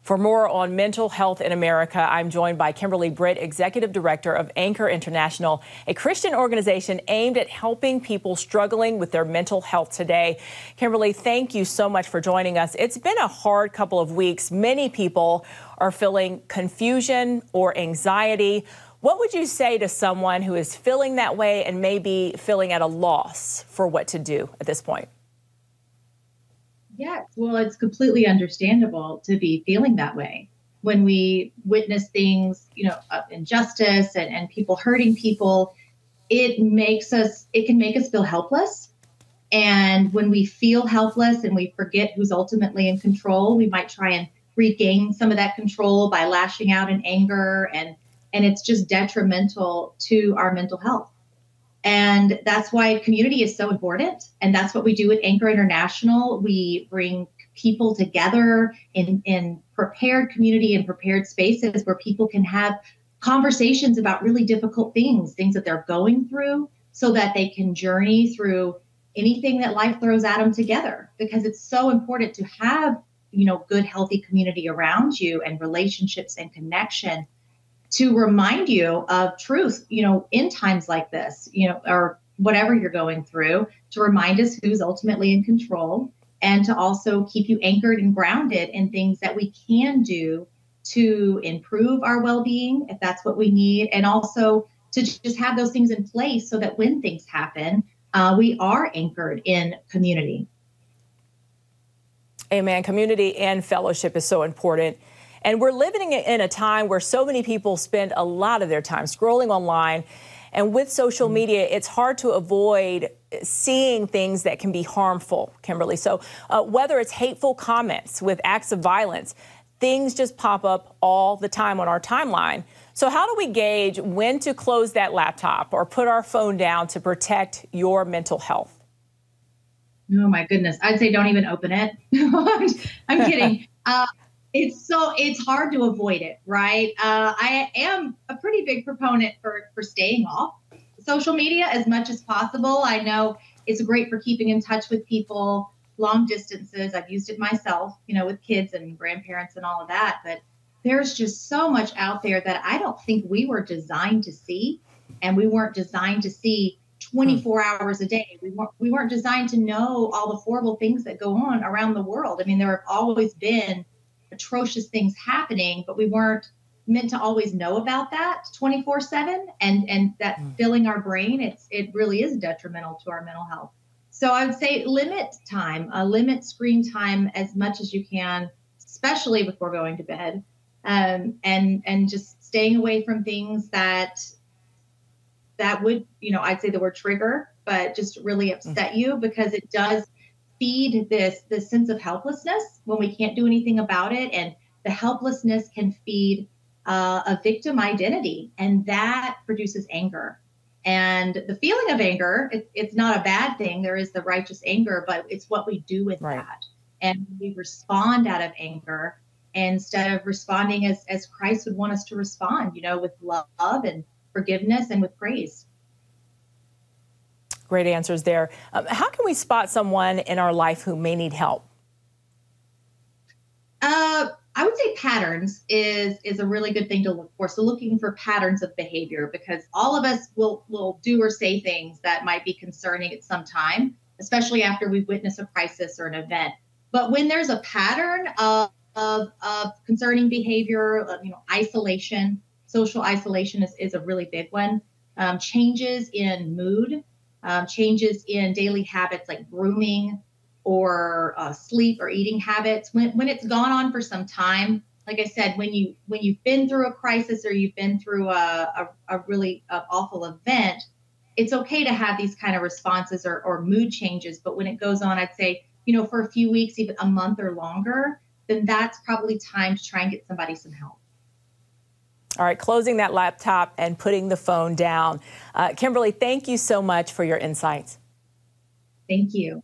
For more on mental health in America, I'm joined by Kimberly Britt, Executive Director of Anchor International, a Christian organization aimed at helping people struggling with their mental health today. Kimberly, thank you so much for joining us. It's been a hard couple of weeks. Many people are feeling confusion or anxiety. What would you say to someone who is feeling that way and maybe feeling at a loss for what to do at this point? Yes, well, it's completely understandable to be feeling that way. When we witness things, injustice and people hurting people, it can make us feel helpless. And when we feel helpless and we forget who's ultimately in control, we might try and regain some of that control by lashing out in anger, and it's just detrimental to our mental health. And that's why community is so important. And that's what we do at Anchor International. We bring people together in prepared community and prepared spaces where people can have conversations about really difficult things that they're going through, so that they can journey through anything that life throws at them together. Because it's so important to have, good, healthy community around you and relationships and connection to remind you of truth, in times like this, or whatever you're going through, to remind us who's ultimately in control, and to also keep you anchored and grounded in things that we can do to improve our well-being, if that's what we need, and also to just have those things in place so that when things happen, we are anchored in community. Amen. Community and fellowship is so important. And we're living in a time where so many people spend a lot of their time scrolling online. And with social media, it's hard to avoid seeing things that can be harmful, Kimberly. So whether it's hateful comments with acts of violence, things just pop up all the time on our timeline. So how do we gauge when to close that laptop or put our phone down to protect your mental health? Oh, my goodness. I'd say don't even open it. I'm kidding. It's hard to avoid it, right? I am a pretty big proponent for staying off social media as much as possible. I know it's great for keeping in touch with people long distances. I've used it myself, with kids and grandparents and all of that. But there's just so much out there that I don't think we were designed to see. And we weren't designed to see 24 hours a day. We weren't designed to know all the horrible things that go on around the world. I mean, there have always been atrocious things happening, but we weren't meant to always know about that 24/7, and that filling our brain, it really is detrimental to our mental health. So I would say limit screen time as much as you can, especially before going to bed, and just staying away from things that would, I'd say the word trigger, but just really upset you, because it does feed this sense of helplessness when we can't do anything about it. And the helplessness can feed a victim identity, and that produces anger. And the feeling of anger, it's not a bad thing. There is the righteous anger, but it's what we do with that. And we respond out of anger instead of responding as Christ would want us to respond, with love and forgiveness and with praise. Great answers there. How can we spot someone in our life who may need help? I would say patterns is a really good thing to look for. So looking for patterns of behavior, because all of us will do or say things that might be concerning at some time, especially after we've witnessed a crisis or an event. But when there's a pattern of concerning behavior, isolation, social isolation is a really big one. Changes in mood, changes in daily habits like grooming or sleep or eating habits. When it's gone on for some time, like I said, when you've been through a crisis or you've been through a really awful event, it's okay to have these kind of responses or mood changes. But when it goes on, I'd say, for a few weeks, even a month or longer, then that's probably time to try and get somebody some help. All right, closing that laptop and putting the phone down. Kimberly, thank you so much for your insights. Thank you.